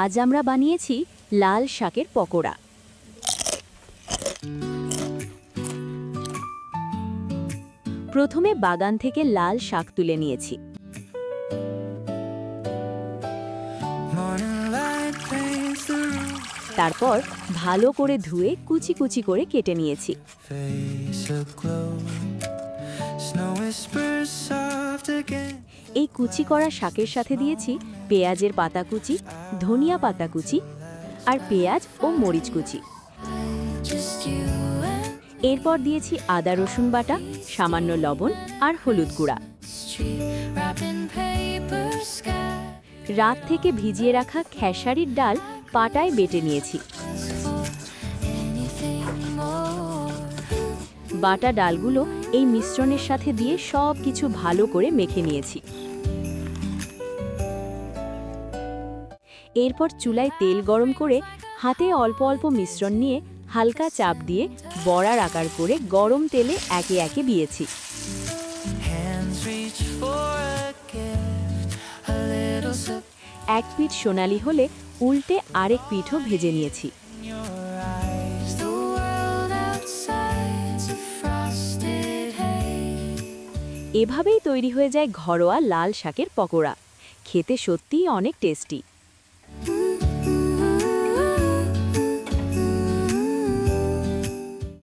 আজ আমরা বানিয়েছি লাল শাকের পকোড়া। প্রথমে বাগান থেকে লাল শাক তুলে নিয়েছি। তারপর ভালো করে ধুয়ে কুচি কুচি করে কেটে নিয়েছি। এই কুচি করা শাকের সাথে দিয়েছি পেঁয়াজের পাতা কুচি, ধনিয়া পাতা কুচি আর পেঁয়াজ ও মরিচ কুচি। এরপর দিয়েছি আদা রসুন বাটা, সামান্য লবণ আর হলুদ গুঁড়া। রাত থেকে ভিজিয়ে রাখা খেসারির ডাল পাটায় বেটে নিয়েছি। বাটা ডালগুলো এই মিশ্রণের সাথে দিয়ে সব কিছু ভালো করে মেখে নিয়েছি। এরপর চুলায় তেল গরম করে হাতে অল্প অল্প মিশ্রণ নিয়ে হালকা চাপ দিয়ে বড়ার আকার করে গরম তেলে একে একে দিয়েছি। এক পিঠ সোনালি হলে উল্টে আরেক পিঠও ভেজে নিয়েছি। এভাবেই তৈরি হয়ে যায় ঘরোয়া লাল শাকের পকোড়া। খেতে সত্যিই অনেক টেস্টি।